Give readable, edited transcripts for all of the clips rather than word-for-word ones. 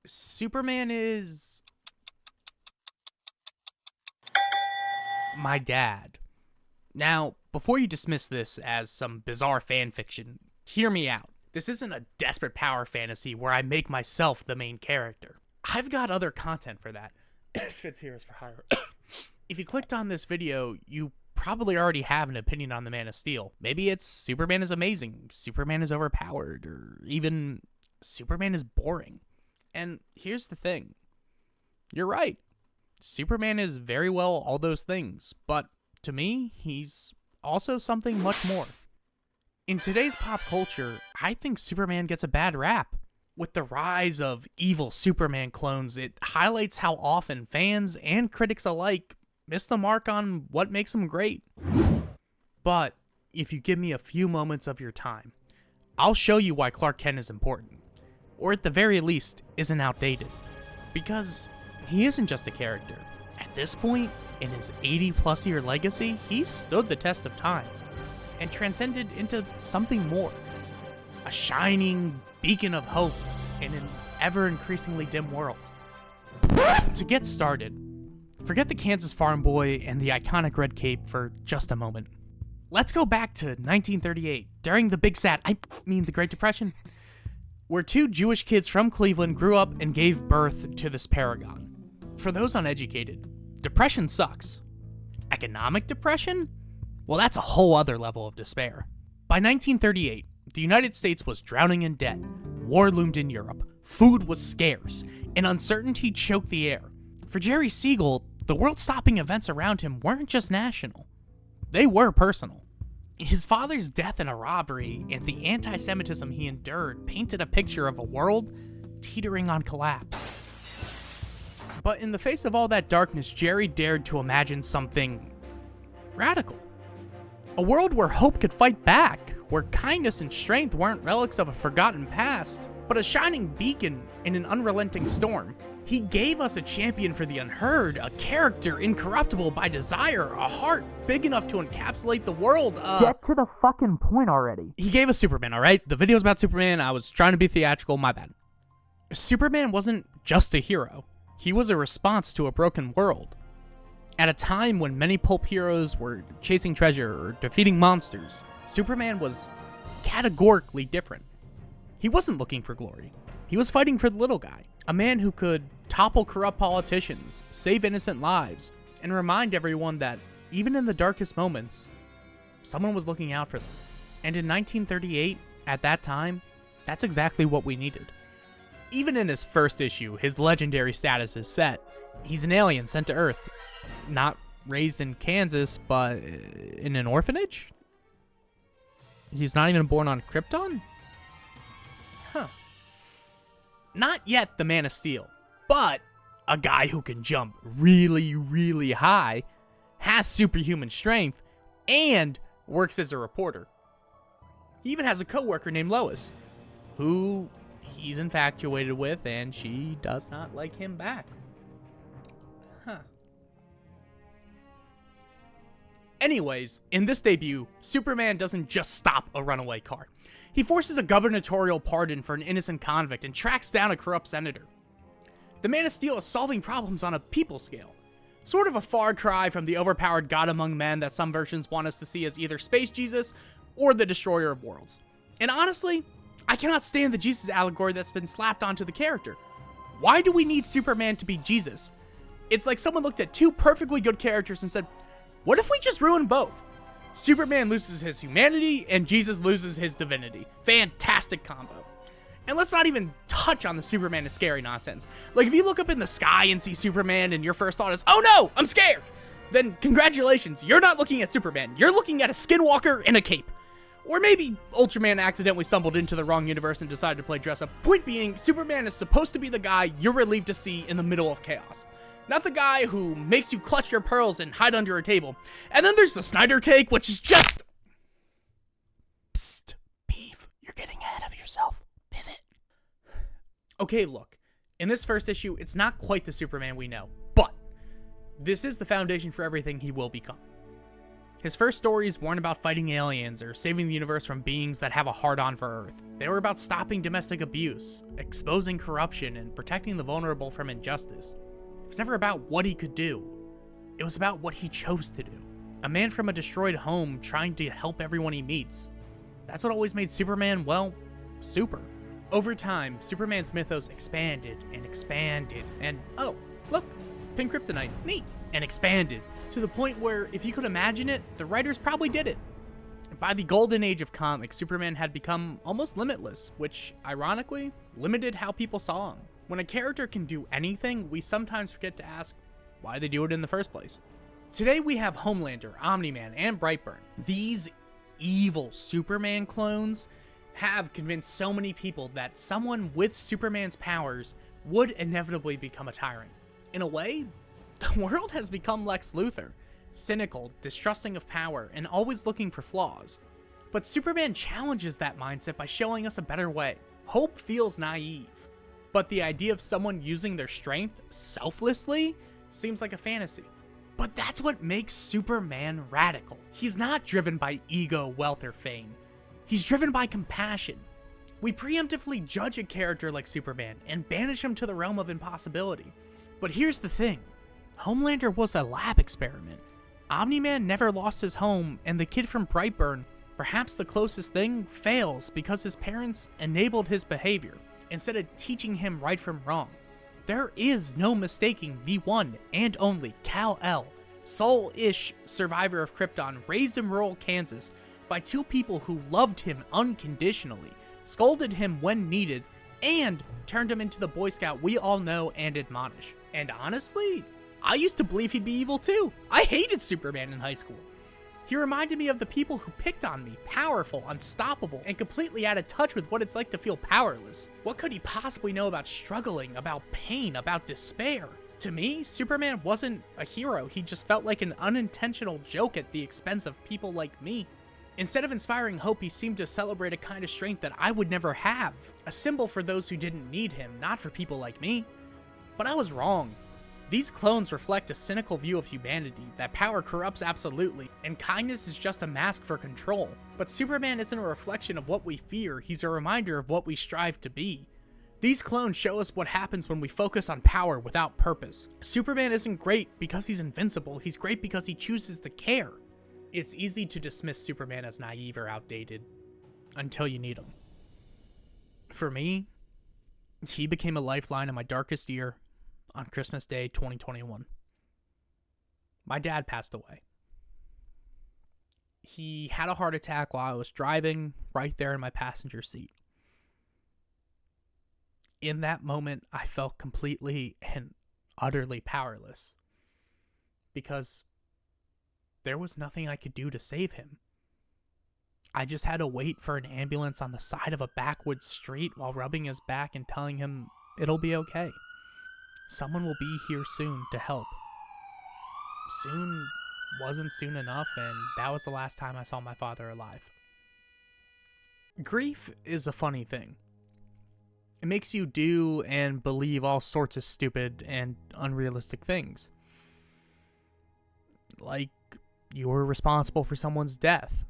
Superman is my dad. Now, before you dismiss this as some bizarre fan fiction, hear me out. This isn't a desperate power fantasy where I make myself the main character. I've got other content for that. Misfits here is for hire. If you clicked on this video, you probably already have an opinion on the Man of Steel. Maybe it's Superman is amazing, Superman is overpowered, or even Superman is boring. And here's the thing. You're right. Superman is very well all those things, but to me, he's also something much more. In today's pop culture, I think Superman gets a bad rap. With the rise of evil Superman clones, it highlights how often fans and critics alike miss the mark on what makes him great. But if you give me a few moments of your time, I'll show you why Clark Kent is important, or at the very least, isn't outdated. Because he isn't just a character. At this point, in his 80-plus year legacy, he's stood the test of time and transcended into something more. A shining beacon of hope in an ever-increasingly dim world. To get started, forget the Kansas farm boy and the iconic red cape for just a moment. Let's go back to 1938, during the the Great Depression, where two Jewish kids from Cleveland grew up and gave birth to this paragon. For those uneducated, depression sucks. Economic depression? Well, that's a whole other level of despair. By 1938, the United States was drowning in debt, war loomed in Europe, food was scarce, and uncertainty choked the air. For Jerry Siegel, the world-stopping events around him weren't just national. They were personal. His father's death in a robbery and the anti-Semitism he endured painted a picture of a world teetering on collapse. But in the face of all that darkness, Jerry dared to imagine something radical. A world where hope could fight back, where kindness and strength weren't relics of a forgotten past, but a shining beacon in an unrelenting storm. He gave us a champion for the unheard, a character incorruptible by desire, a heart big enough to encapsulate the world. Get to the fucking point already. He gave us Superman, alright? The video's about Superman, I was trying to be theatrical, my bad. Superman wasn't just a hero. He was a response to a broken world. At a time when many pulp heroes were chasing treasure or defeating monsters, Superman was categorically different. He wasn't looking for glory. He was fighting for the little guy, a man who could topple corrupt politicians, save innocent lives, and remind everyone that even in the darkest moments, someone was looking out for them. And in 1938, at that time, that's exactly what we needed. Even in his first issue, his legendary status is set. He's an alien sent to Earth. Not raised in Kansas, but in an orphanage? He's not even born on Krypton? Huh. Not yet the Man of Steel, but a guy who can jump really, really high, has superhuman strength, and works as a reporter. He even has a coworker named Lois, who he's infatuated with, and she does not like him back. Huh. Anyways, in this debut, Superman doesn't just stop a runaway car. He forces a gubernatorial pardon for an innocent convict and tracks down a corrupt senator. The Man of Steel is solving problems on a people scale. Sort of a far cry from the overpowered god among men that some versions want us to see as either Space Jesus or the Destroyer of Worlds. And honestly, I cannot stand the Jesus allegory that's been slapped onto the character. Why do we need Superman to be Jesus? It's like someone looked at two perfectly good characters and said, what if we just ruin both? Superman loses his humanity and Jesus loses his divinity. Fantastic combo. And let's not even touch on the Superman is scary nonsense. Like, if you look up in the sky and see Superman and your first thought is, oh no, I'm scared, then congratulations, you're not looking at Superman. You're looking at a skinwalker in a cape. Or maybe Ultraman accidentally stumbled into the wrong universe and decided to play dress up. Point being, Superman is supposed to be the guy you're relieved to see in the middle of chaos. Not the guy who makes you clutch your pearls and hide under a table. And then there's the Snyder take, which is just... Psst, Beef, you're getting ahead of yourself. Pivot. Okay, look. In this first issue, it's not quite the Superman we know, but this is the foundation for everything he will become. His first stories weren't about fighting aliens or saving the universe from beings that have a hard-on for Earth. They were about stopping domestic abuse, exposing corruption, and protecting the vulnerable from injustice. It was never about what he could do. It was about what he chose to do. A man from a destroyed home trying to help everyone he meets. That's what always made Superman, well, super. Over time, Superman's mythos expanded, and oh, look, pink kryptonite, neat, and expanded, to the point where, if you could imagine it, the writers probably did it. By the golden age of comics, Superman had become almost limitless, which, ironically, limited how people saw him. When a character can do anything, we sometimes forget to ask why they do it in the first place. Today we have Homelander, Omni-Man, and Brightburn. These evil Superman clones have convinced so many people that someone with Superman's powers would inevitably become a tyrant. In a way, the world has become Lex Luthor, cynical, distrusting of power, and always looking for flaws. But Superman challenges that mindset by showing us a better way. Hope feels naive, but the idea of someone using their strength selflessly seems like a fantasy. But that's what makes Superman radical. He's not driven by ego, wealth, or fame. He's driven by compassion. We preemptively judge a character like Superman and banish him to the realm of impossibility. But here's the thing. Homelander was a lab experiment. Omni-Man never lost his home, and the kid from Brightburn, perhaps the closest thing, fails because his parents enabled his behavior, instead of teaching him right from wrong. There is no mistaking the one and only Kal-El, soul-ish survivor of Krypton, raised in rural Kansas by two people who loved him unconditionally, scolded him when needed, and turned him into the Boy Scout we all know and admonish. And honestly, I used to believe he'd be evil too. I hated Superman in high school. He reminded me of the people who picked on me, powerful, unstoppable, and completely out of touch with what it's like to feel powerless. What could he possibly know about struggling, about pain, about despair? To me, Superman wasn't a hero. He just felt like an unintentional joke at the expense of people like me. Instead of inspiring hope, he seemed to celebrate a kind of strength that I would never have. A symbol for those who didn't need him, not for people like me. But I was wrong. These clones reflect a cynical view of humanity, that power corrupts absolutely, and kindness is just a mask for control. But Superman isn't a reflection of what we fear, he's a reminder of what we strive to be. These clones show us what happens when we focus on power without purpose. Superman isn't great because he's invincible, he's great because he chooses to care. It's easy to dismiss Superman as naive or outdated, until you need him. For me, he became a lifeline in my darkest year, on Christmas Day 2021. My dad passed away. He had a heart attack while I was driving, right there in my passenger seat. In that moment, I felt completely and utterly powerless, because there was nothing I could do to save him. I just had to wait for an ambulance on the side of a backwoods street while rubbing his back and telling him it'll be okay. Someone will be here soon to help. Soon wasn't soon enough, and that was the last time I saw my father alive. Grief is a funny thing. It makes you do and believe all sorts of stupid and unrealistic things. Like, you were responsible for someone's death.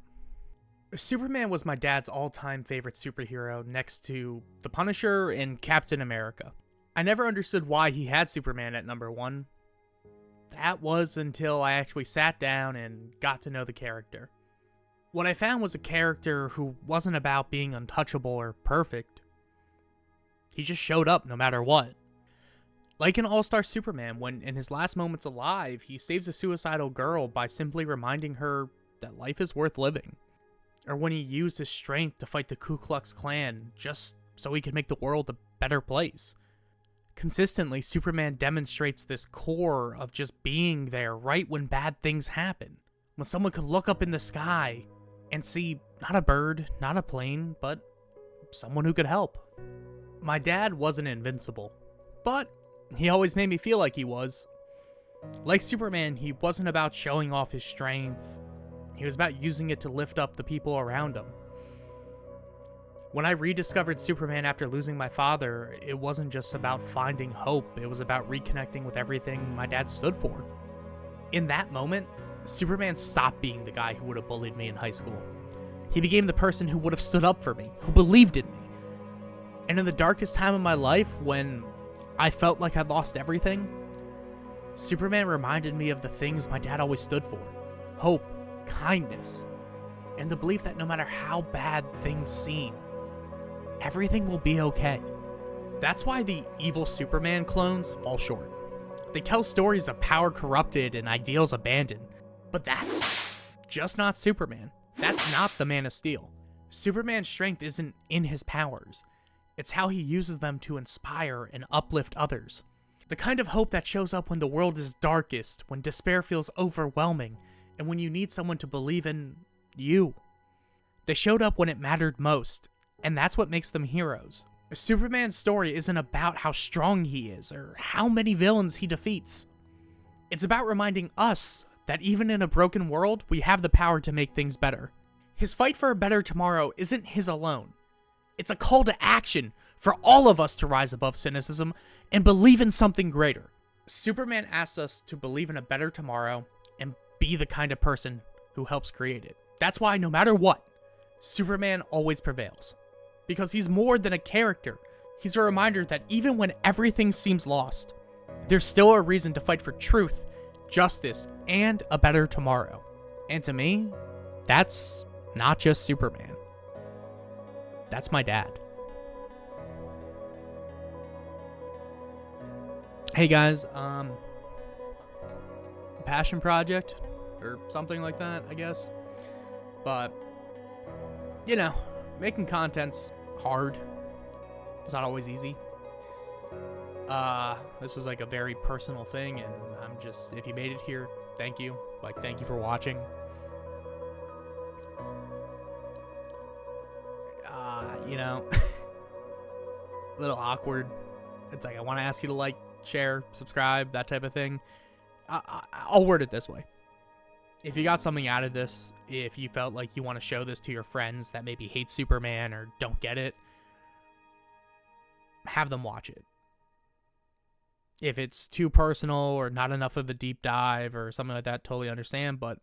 Superman was my dad's all-time favorite superhero next to the Punisher and Captain America. I never understood why he had Superman at number 1. That was until I actually sat down and got to know the character. What I found was a character who wasn't about being untouchable or perfect. He just showed up no matter what. Like in All-Star Superman, when in his last moments alive, he saves a suicidal girl by simply reminding her that life is worth living. Or when he used his strength to fight the Ku Klux Klan just so he could make the world a better place. Consistently, Superman demonstrates this core of just being there right when bad things happen. When someone could look up in the sky and see not a bird, not a plane, but someone who could help. My dad wasn't invincible, but he always made me feel like he was. Like Superman, he wasn't about showing off his strength. He was about using it to lift up the people around him. When I rediscovered Superman after losing my father, it wasn't just about finding hope, it was about reconnecting with everything my dad stood for. In that moment, Superman stopped being the guy who would have bullied me in high school. He became the person who would have stood up for me, who believed in me. And in the darkest time of my life, when I felt like I'd lost everything, Superman reminded me of the things my dad always stood for. Hope, kindness, and the belief that no matter how bad things seem, everything will be okay. That's why the evil Superman clones fall short. They tell stories of power corrupted and ideals abandoned, but that's just not Superman. That's not the Man of Steel. Superman's strength isn't in his powers. It's how he uses them to inspire and uplift others. The kind of hope that shows up when the world is darkest, when despair feels overwhelming, and when you need someone to believe in you. They showed up when it mattered most, and that's what makes them heroes. Superman's story isn't about how strong he is or how many villains he defeats. It's about reminding us that even in a broken world, we have the power to make things better. His fight for a better tomorrow isn't his alone. It's a call to action for all of us to rise above cynicism and believe in something greater. Superman asks us to believe in a better tomorrow and be the kind of person who helps create it. That's why no matter what, Superman always prevails. Because he's more than a character. He's a reminder that even when everything seems lost, there's still a reason to fight for truth, justice, and a better tomorrow. And to me, that's not just Superman. That's my dad. Hey guys, passion project or something like that, I guess. But you know, making content's hard. It's not always easy. This was like a very personal thing, and I'm just, if you made it here, thank you. Like, thank you for watching. You know, a little awkward. It's like, I want to ask you to like, share, subscribe, that type of thing. I'll word it this way. If you got something out of this, if you felt like you want to show this to your friends that maybe hate Superman or don't get it, have them watch it. If it's too personal or not enough of a deep dive or something like that, totally understand. But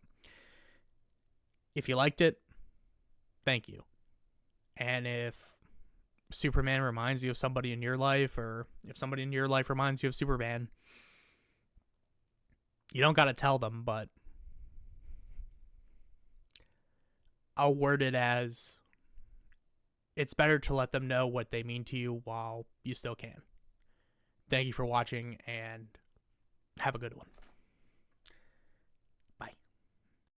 if you liked it, thank you. And if Superman reminds you of somebody in your life, or if somebody in your life reminds you of Superman, you don't got to tell them, but I'll word it as, it's better to let them know what they mean to you while you still can. Thank you for watching, and have a good one.